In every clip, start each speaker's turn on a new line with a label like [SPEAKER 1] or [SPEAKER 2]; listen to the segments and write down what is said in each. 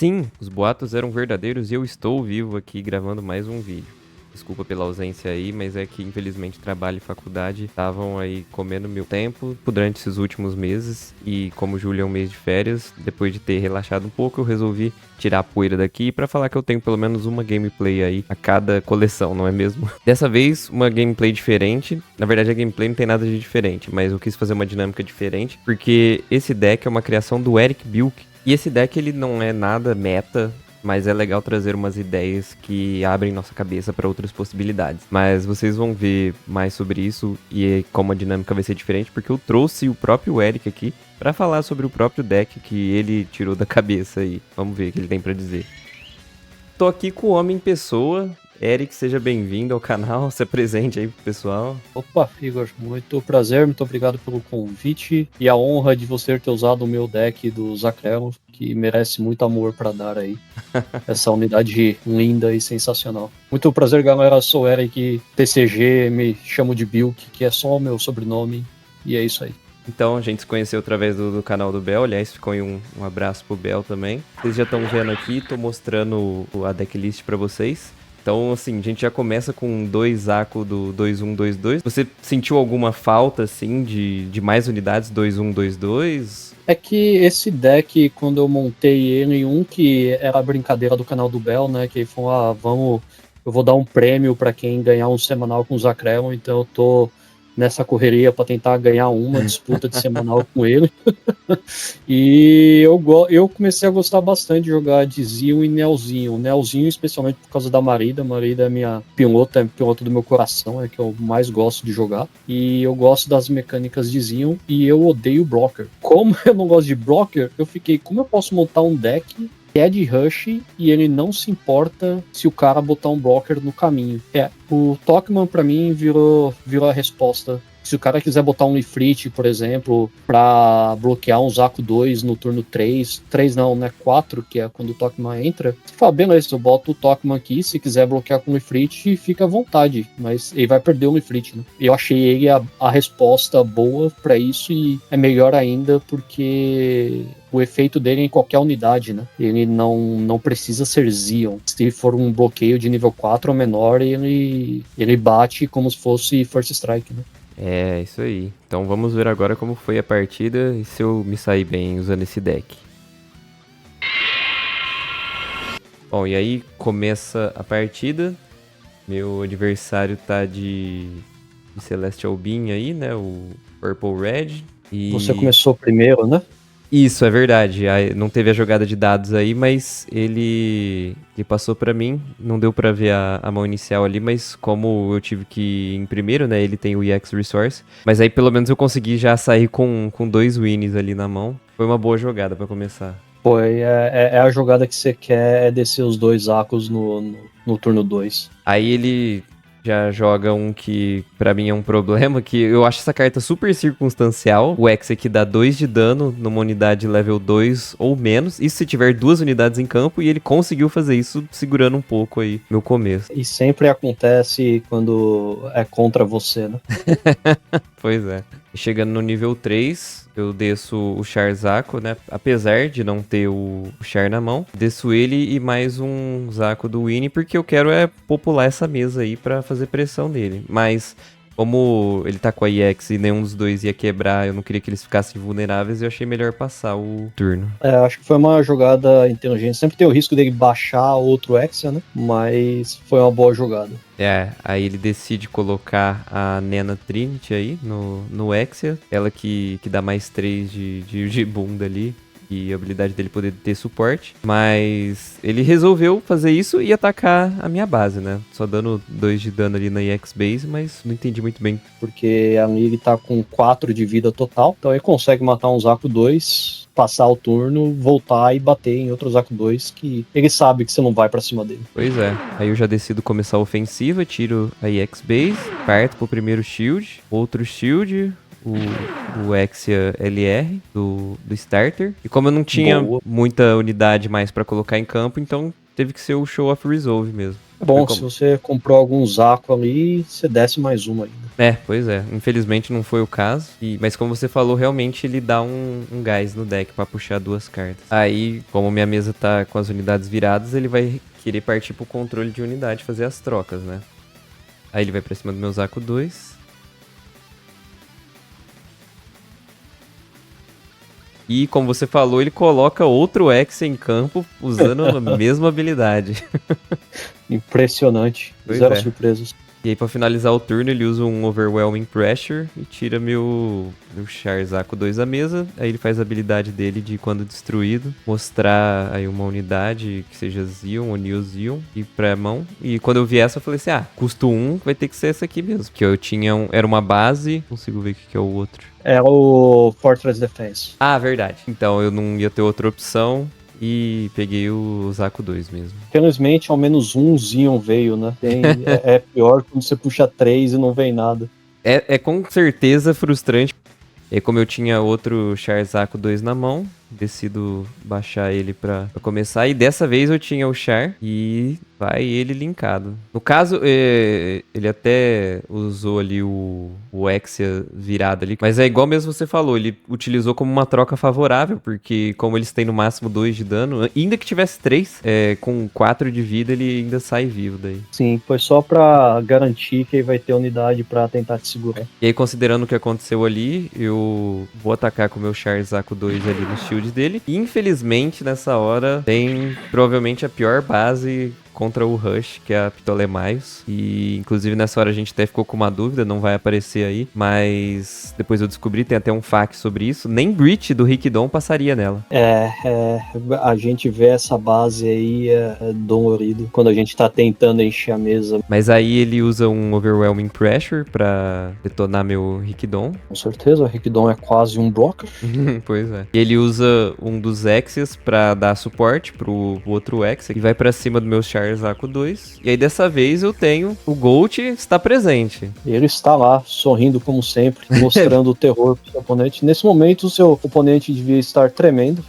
[SPEAKER 1] Sim, os boatos eram verdadeiros e eu estou vivo aqui gravando mais um vídeo. Desculpa pela ausência aí, mas é que infelizmente trabalho e faculdade estavam aí comendo meu tempo durante esses últimos meses. E como julho é um mês de férias, depois de ter relaxado um pouco, eu resolvi tirar a poeira daqui para falar que eu tenho pelo menos uma gameplay aí a cada coleção, não é mesmo? Dessa vez, uma gameplay diferente. Na verdade, a gameplay não tem nada de diferente, mas eu quis fazer uma dinâmica diferente, porque esse deck é uma criação do Eric Bilk. E esse deck ele não é nada meta, mas é legal trazer umas ideias que abrem nossa cabeça para outras possibilidades. Mas vocês vão ver mais sobre isso e como a dinâmica vai ser diferente, porque eu trouxe o próprio Eric aqui para falar sobre o próprio deck que ele tirou da cabeça aí. Vamos ver o que ele tem para dizer. Tô aqui com o homem pessoa. Eric, seja bem-vindo ao canal, se apresente aí pro pessoal.
[SPEAKER 2] Opa, Igor, muito prazer, muito obrigado pelo convite e a honra de você ter usado o meu deck do Zacrelo, que merece muito amor para dar aí. Essa unidade linda e sensacional. Muito prazer, galera, sou Eric, TCG, me chamo de Bilk, que é só o meu sobrenome, e é isso aí.
[SPEAKER 1] Então, a gente se conheceu através do canal do Bel, aliás, ficou aí um abraço pro Bel também. Vocês já estão vendo aqui, tô mostrando a decklist pra vocês. Então, assim, a gente já começa com 2 Aco do 2-1-2-2. Você sentiu alguma falta, assim, de mais unidades 2-1-2-2?
[SPEAKER 2] É que esse deck, quando eu montei ele, que era a brincadeira do canal do Bel, né, que falou, eu vou dar um prêmio para quem ganhar um semanal com o Zacrelon, então eu tô nessa correria para tentar ganhar uma disputa de semanal com ele. E eu comecei a gostar bastante de jogar de Zion e Nelzinho. Nelzinho, especialmente por causa da Marida. Marida é minha pilota, é piloto do meu coração, é que eu mais gosto de jogar. E eu gosto das mecânicas de Zion e eu odeio blocker. Como eu não gosto de blocker, eu fiquei, como eu posso montar um deck que é de rush e ele não se importa se o cara botar um blocker no caminho? O Tokman pra mim virou a resposta. Se o cara quiser botar um Ifrit, por exemplo, pra bloquear um Zaco 2 no turno 3, 3 não, né, 4, que é quando o Tokman entra, você fala, beleza, eu boto o Tokman aqui, se quiser bloquear com o Ifrit, fica à vontade, mas ele vai perder o Ifrit, né? Eu achei ele a resposta boa pra isso e é melhor ainda porque o efeito dele é em qualquer unidade, né? Ele não precisa ser Zion. Se for um bloqueio de nível 4 ou menor, ele bate como se fosse First Strike, né?
[SPEAKER 1] É, isso aí. Então vamos ver agora como foi a partida e se eu me sair bem usando esse deck. Bom, e aí começa a partida. Meu adversário tá de Celestial Beam aí, né? O Purple Red. E
[SPEAKER 2] Você começou primeiro, né?
[SPEAKER 1] isso, é verdade. Não teve a jogada de dados aí, mas ele passou pra mim. Não deu pra ver a mão inicial ali, mas como eu tive que ir em primeiro, né? Ele tem o EX Resource. Mas aí pelo menos eu consegui já sair com 2 wins ali na mão. Foi uma boa jogada pra começar.
[SPEAKER 2] É a jogada que você quer, é descer os 2 Acos no turno 2.
[SPEAKER 1] Aí ele já joga um que pra mim é um problema, que eu acho essa carta super circunstancial. O X aqui dá 2 de dano numa unidade level 2 ou menos. Isso se tiver 2 unidades em campo, e ele conseguiu fazer isso segurando um pouco aí no começo.
[SPEAKER 2] E sempre acontece quando é contra você, né?
[SPEAKER 1] Pois é. Chegando no nível 3, eu desço o Char Zaco, né? Apesar de não ter o Char na mão. Desço ele e mais um Zaco do Winnie, porque eu quero popular essa mesa aí pra fazer pressão nele. Mas como ele tá com a EX e nenhum dos dois ia quebrar, eu não queria que eles ficassem vulneráveis, eu achei melhor passar o turno.
[SPEAKER 2] Acho que foi uma jogada inteligente. Sempre tem o risco dele baixar outro Exia, né? Mas foi uma boa jogada.
[SPEAKER 1] Aí ele decide colocar a Nena Trinity aí no Exia. Ela que dá mais 3 de bunda ali. E a habilidade dele poder ter suporte. Mas ele resolveu fazer isso e atacar a minha base, né? Só dando 2 de dano ali na EX Base, mas não entendi muito bem.
[SPEAKER 2] Porque ali ele tá com 4 de vida total. Então ele consegue matar um Zaco 2, passar o turno, voltar e bater em outro Zaco 2, que ele sabe que você não vai pra cima dele.
[SPEAKER 1] Pois é. Aí eu já decido começar a ofensiva, tiro a EX Base, parto pro primeiro shield, outro shield, o Exia LR do starter. E como eu não tinha muita unidade mais pra colocar em campo, então teve que ser o Show of Resolve mesmo.
[SPEAKER 2] Bom, se você comprou algum Zaco ali, você desce mais uma ainda.
[SPEAKER 1] Pois é. Infelizmente não foi o caso. Mas como você falou, realmente ele dá um gás no deck pra puxar 2 cartas. Aí, como minha mesa tá com as unidades viradas, ele vai querer partir pro controle de unidade, fazer as trocas, né? Aí ele vai pra cima do meu Zaco 2. E, como você falou, ele coloca outro X em campo usando a mesma habilidade.
[SPEAKER 2] Impressionante.
[SPEAKER 1] Pois
[SPEAKER 2] Zero
[SPEAKER 1] é.
[SPEAKER 2] surpresas.
[SPEAKER 1] E aí, pra finalizar o turno, ele usa um Overwhelming Pressure e tira meu Charizard 2 da mesa. Aí ele faz a habilidade dele de, quando destruído, mostrar aí uma unidade que seja Zion ou Neo Zion e pra mão. E quando eu vi essa, eu falei assim, custo 1 vai ter que ser essa aqui mesmo. Porque eu tinha era uma base, consigo ver o que é o outro.
[SPEAKER 2] É o Fortress Defense.
[SPEAKER 1] Ah, verdade. Então eu não ia ter outra opção. E peguei o Zaco 2 mesmo.
[SPEAKER 2] Felizmente, ao menos um Zion veio, né? É pior quando você puxa 3 e não vem nada.
[SPEAKER 1] É com certeza frustrante. E como eu tinha outro Charizard 2 na mão, decido baixar ele pra começar. E dessa vez eu tinha o Char e vai ele linkado. No caso, ele até usou ali o Exia virado ali. Mas é igual mesmo você falou, ele utilizou como uma troca favorável, porque como eles têm no máximo 2 de dano, ainda que tivesse 3, com 4 de vida ele ainda sai vivo daí.
[SPEAKER 2] Sim, foi só pra garantir que ele vai ter unidade pra tentar te segurar.
[SPEAKER 1] E aí, considerando o que aconteceu ali, eu vou atacar com o meu Charizard 2 ali no shield dele. E, infelizmente, nessa hora, tem provavelmente a pior base contra o Rush, que é a Ptolemaios. E, inclusive, nessa hora a gente até ficou com uma dúvida, não vai aparecer aí. Mas depois eu descobri, tem até um fac sobre isso. Nem Breach do Rickdon passaria nela.
[SPEAKER 2] A gente vê essa base aí dolorido quando a gente tá tentando encher a mesa.
[SPEAKER 1] Mas aí ele usa um Overwhelming Pressure pra detonar meu Rickdon.
[SPEAKER 2] Com certeza, o Rickdon é quase um blocker.
[SPEAKER 1] Pois é. E ele usa um dos Exias pra dar suporte pro outro Exia, e vai pra cima do meu Charizard 2. E aí dessa vez eu tenho o Gold está presente.
[SPEAKER 2] Ele está lá, sorrindo como sempre, mostrando o terror pro seu oponente. Nesse momento, o seu oponente devia estar tremendo.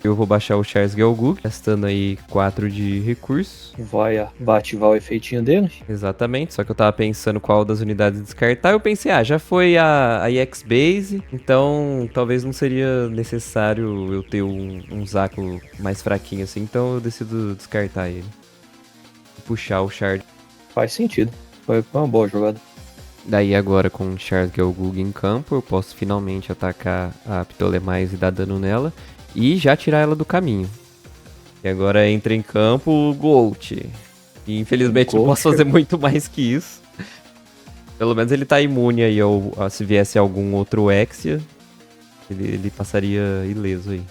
[SPEAKER 1] Eu vou baixar o Charles Gelgoog, gastando aí 4 de recurso.
[SPEAKER 2] Vai ativar o efeitinho dele.
[SPEAKER 1] Exatamente, só que eu tava pensando qual das unidades descartar. Eu pensei, já foi a EX Base, então talvez não seria necessário eu ter um Zaco mais fraquinho assim, então eu decido descartar ele. Puxar o Shard.
[SPEAKER 2] Faz sentido, foi uma boa jogada.
[SPEAKER 1] Daí agora com o Charles Gelgoog em campo, eu posso finalmente atacar a Ptolemaios e dar dano nela. E já tirar ela do caminho. E agora entra em campo o Gold. E infelizmente não posso fazer muito mais que isso. Pelo menos ele tá imune aí se viesse algum outro Exia. Ele passaria ileso aí.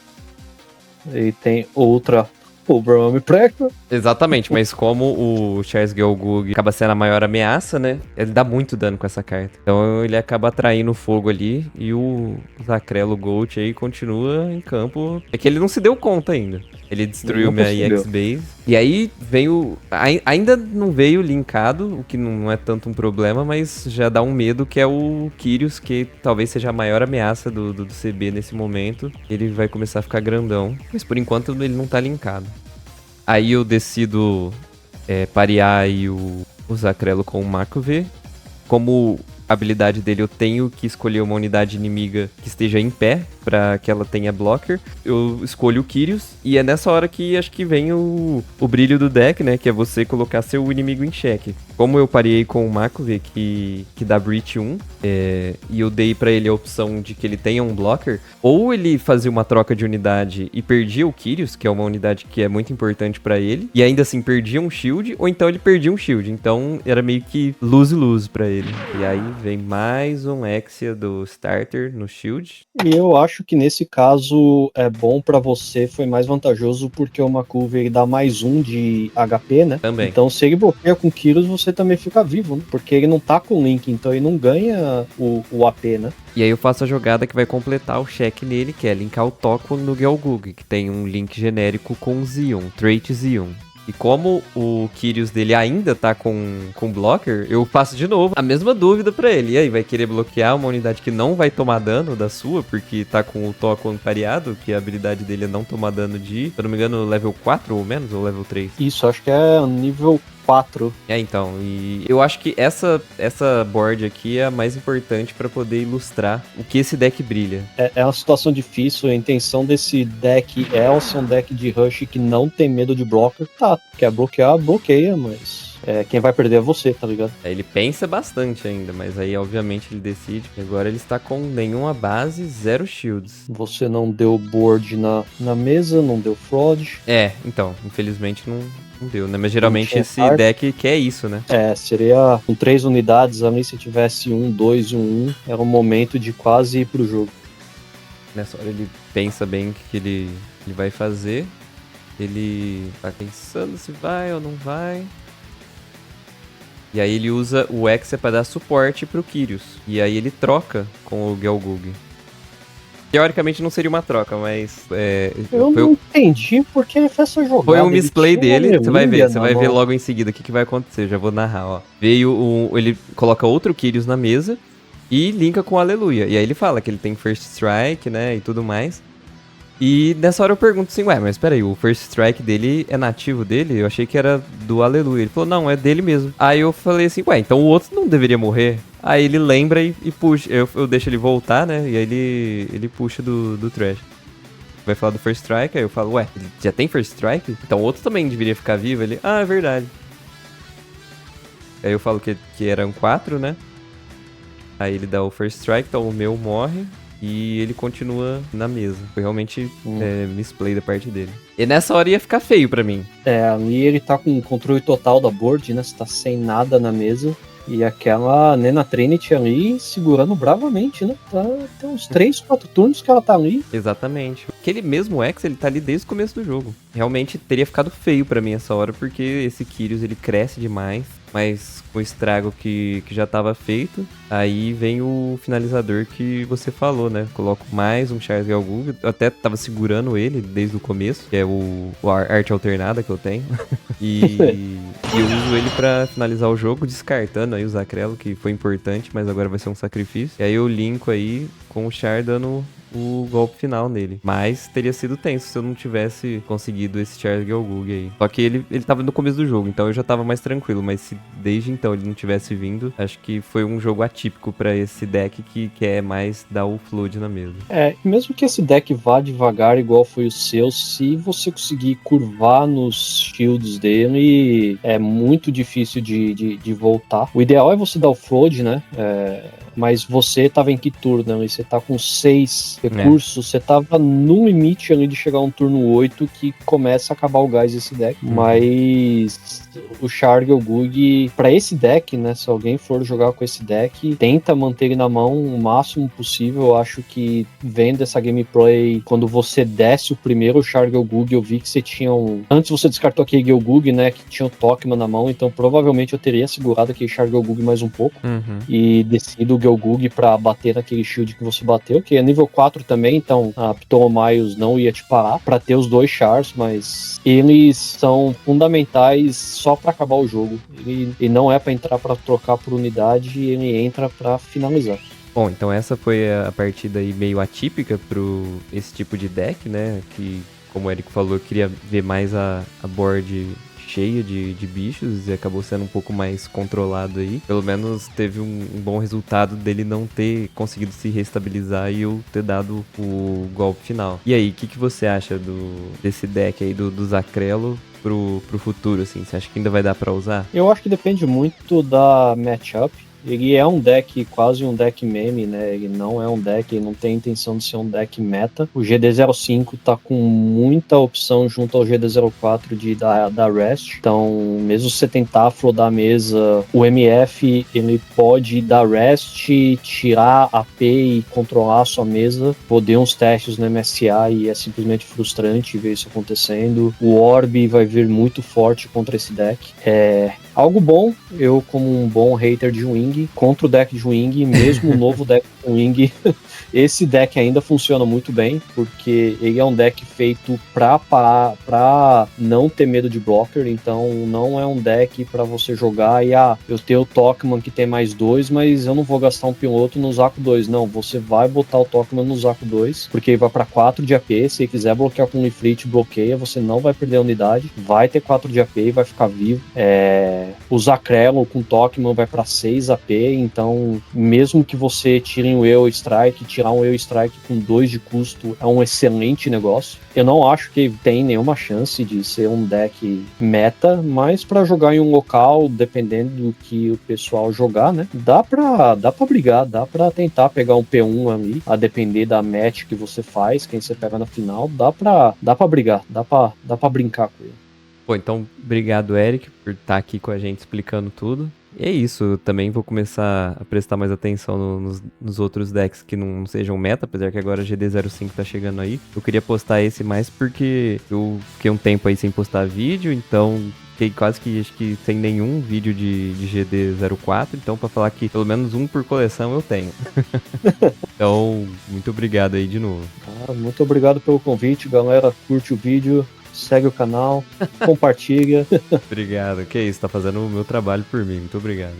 [SPEAKER 2] E tem outra Overwhelming Pressure.
[SPEAKER 1] Exatamente, mas como o Charles Gelgoog acaba sendo a maior ameaça, né? Ele dá muito dano com essa carta. Então ele acaba atraindo fogo ali. E o Zacrelo Gold aí continua em campo. É que ele não se deu conta ainda. Ele destruiu minha EX Base. E aí veio. Ainda não veio linkado, o que não é tanto um problema, mas já dá um medo, que é o Kyrios, que talvez seja a maior ameaça do CB nesse momento. Ele vai começar a ficar grandão. Mas por enquanto ele não tá linkado. Aí eu decido parear aí o Zacrelo com o Marco V. Como habilidade dele, eu tenho que escolher uma unidade inimiga que esteja em pé, pra que ela tenha blocker. Eu escolho o Kyrios, e é nessa hora que acho que vem o brilho do deck, né? Que é você colocar seu inimigo em xeque. Como eu parei com o Makove, que dá Breach 1, e eu dei pra ele a opção de que ele tenha um blocker, ou ele fazia uma troca de unidade e perdia o Kyrios, que é uma unidade que é muito importante pra ele, e ainda assim perdia um shield, ou então ele perdia um shield. Então era meio que lose-lose pra ele. E aí vem mais um Exia do starter no shield.
[SPEAKER 2] E eu acho que nesse caso é bom pra você, foi mais vantajoso porque o Makove ele dá mais 1 de HP, né?
[SPEAKER 1] Também.
[SPEAKER 2] Então se ele bloqueia com Kyrios, você também fica vivo, né? Porque ele não tá com Link, então ele não ganha o AP, né?
[SPEAKER 1] E aí eu faço a jogada que vai completar o check nele, que é linkar o Toco no Gelgoog, que tem um link genérico com Zion, trait Zion. E como o Kyrios dele ainda tá com blocker, eu faço de novo a mesma dúvida pra ele. E aí, vai querer bloquear uma unidade que não vai tomar dano da sua, porque tá com o Tocon pareado, que a habilidade dele é não tomar dano de, se eu não me engano, level 4 ou menos, ou level 3?
[SPEAKER 2] Isso, acho que é nível 4.
[SPEAKER 1] Então, e eu acho que essa board aqui é a mais importante pra poder ilustrar o que esse deck brilha.
[SPEAKER 2] É uma situação difícil, a intenção desse deck é ser um deck de rush que não tem medo de blocker. Tá, quer bloquear, bloqueia, mas quem vai perder é você, tá ligado?
[SPEAKER 1] Ele pensa bastante ainda, mas aí obviamente ele decide. Agora ele está com nenhuma base, 0 shields.
[SPEAKER 2] Você não deu board na mesa, não deu fraud.
[SPEAKER 1] Então, infelizmente não deu, né? Mas geralmente esse
[SPEAKER 2] card.
[SPEAKER 1] deck quer isso, né?
[SPEAKER 2] Seria com 3 unidades ali, se tivesse 1, 2 e 1, era um momento de quase ir pro jogo.
[SPEAKER 1] Nessa hora ele pensa bem o que ele vai fazer. Ele tá pensando se vai ou não vai. E aí ele usa o Hexa pra dar suporte pro Kyrios. E aí ele troca com o Gelgug. Teoricamente não seria uma troca, mas...
[SPEAKER 2] Eu não entendi porque ele fez essa jogada.
[SPEAKER 1] Foi um misplay dele, você vai ver
[SPEAKER 2] mão.
[SPEAKER 1] logo em seguida o que vai acontecer, já vou narrar, ó. Ele coloca outro Kyrios na mesa e linka com o Aleluia. E aí ele fala que ele tem First Strike, né, e tudo mais. E nessa hora eu pergunto assim, mas peraí, o First Strike dele é nativo dele? Eu achei que era do Aleluia. Ele falou, não, é dele mesmo. Aí eu falei assim, então o outro não deveria morrer? Aí ele lembra e puxa, eu deixo ele voltar, né, e aí ele puxa do Trash. Vai falar do First Strike, aí eu falo, ele já tem First Strike? Então o outro também deveria ficar vivo? Ele, é verdade. Aí eu falo que eram 4, né? Aí ele dá o First Strike, então o meu morre. E ele continua na mesa. Foi realmente misplay da parte dele. E nessa hora ia ficar feio pra mim.
[SPEAKER 2] Ali ele tá com controle total da board, né? Você tá sem nada na mesa. E aquela Nena Trinity ali segurando bravamente, né? Tem uns 3, 4 turnos que ela tá ali.
[SPEAKER 1] Exatamente. Aquele mesmo X, ele tá ali desde o começo do jogo. Realmente teria ficado feio pra mim essa hora, porque esse Kyrios, ele cresce demais. Mas com o estrago que já tava feito, aí vem o finalizador que você falou, né? Coloco mais um Charles Gelgug. Eu até tava segurando ele desde o começo, que é a arte alternada que eu tenho. E eu uso ele pra finalizar o jogo, descartando aí o Zacrelo, que foi importante, mas agora vai ser um sacrifício. E aí eu linko aí com o Char dando o golpe final nele. Mas teria sido tenso se eu não tivesse conseguido esse Charles Gelgug aí. Só que ele tava no começo do jogo, então eu já tava mais tranquilo. Mas se desde então ele não tivesse vindo, acho que foi um jogo atípico pra esse deck que quer mais dar o flood na mesa.
[SPEAKER 2] Mesmo que esse deck vá devagar igual foi o seu, se você conseguir curvar nos shields dele, é muito difícil de voltar. O ideal é você dar o flood, né? Mas você tava em que turno? E você tá com 6 recursos, você tava no limite ali de chegar a um turno 8 que começa a acabar o gás desse deck. Mas o Char Gelgug, pra esse deck, né? Se alguém for jogar com esse deck, tenta manter ele na mão o máximo possível. Eu acho que vendo essa gameplay, quando você desce o primeiro Char Gelgug, eu vi que você tinha Antes você descartou aquele Gelgug, né? Que tinha o Tokman na mão, então provavelmente eu teria segurado aquele Char Gelgug mais um pouco e descido o Gelgug pra bater naquele shield que você bateu, que é nível 4 também, então a Ptolomaios não ia te parar pra ter os 2 chars, mas eles são fundamentais só pra acabar o jogo. Ele não é pra entrar pra trocar por unidade, ele entra pra finalizar.
[SPEAKER 1] Bom, então essa foi a partida aí meio atípica pro esse tipo de deck, né, que como o Eric falou, eu queria ver mais a board cheia de bichos e acabou sendo um pouco mais controlado aí. Pelo menos teve um bom resultado dele não ter conseguido se reestabilizar e eu ter dado o golpe final. E aí, o que você acha desse deck aí, do Zacrelo pro futuro, assim? Você acha que ainda vai dar pra usar?
[SPEAKER 2] Eu acho que depende muito da matchup. Ele é um deck, quase um deck meme, né? Ele não é um deck, ele não tem intenção de ser um deck meta. O GD05 tá com muita opção junto ao GD04 da Rest. Então, mesmo se você tentar flodar a mesa, o MF, ele pode dar Rest, tirar AP e controlar a sua mesa. Poder uns testes no MSA e é simplesmente frustrante ver isso acontecendo. O Orb vai vir muito forte contra esse deck. Algo bom, eu como um bom hater de Wing, contra o deck de Wing, mesmo o novo deck com Wing. Esse deck ainda funciona muito bem, porque ele é um deck feito pra não ter medo de blocker, então não é um deck pra você jogar e eu tenho o Tokman que tem mais 2, mas eu não vou gastar um piloto no Zaku 2. Não, você vai botar o Tokman no Zaku 2, porque ele vai pra 4 de AP, se ele quiser bloquear com o Ifrit, bloqueia, você não vai perder a unidade, vai ter 4 de AP e vai ficar vivo. O Zakrello com Tokman vai pra 6 AP, então mesmo que você tire o EO Strike, tirar um EO Strike com 2 de custo é um excelente negócio. Eu não acho que tem nenhuma chance de ser um deck meta, mas para jogar em um local, dependendo do que o pessoal jogar, né? Dá pra brigar, dá pra tentar pegar um P1 ali, a depender da match que você faz, quem você pega na final, dá pra brigar, dá pra brincar com ele.
[SPEAKER 1] Pô, então, obrigado, Eric, por estar aqui com a gente explicando tudo. E é isso, eu também vou começar a prestar mais atenção nos outros decks que não sejam meta, apesar que agora a GD05 tá chegando aí. Eu queria postar esse mais porque eu fiquei um tempo aí sem postar vídeo, então fiquei quase que, acho que sem nenhum vídeo de GD04, então pra falar que pelo menos um por coleção eu tenho. Então, muito obrigado aí de novo.
[SPEAKER 2] Muito obrigado pelo convite, galera. Curte o vídeo, segue o canal, compartilha.
[SPEAKER 1] Obrigado, que isso, tá fazendo o meu trabalho por mim, muito obrigado.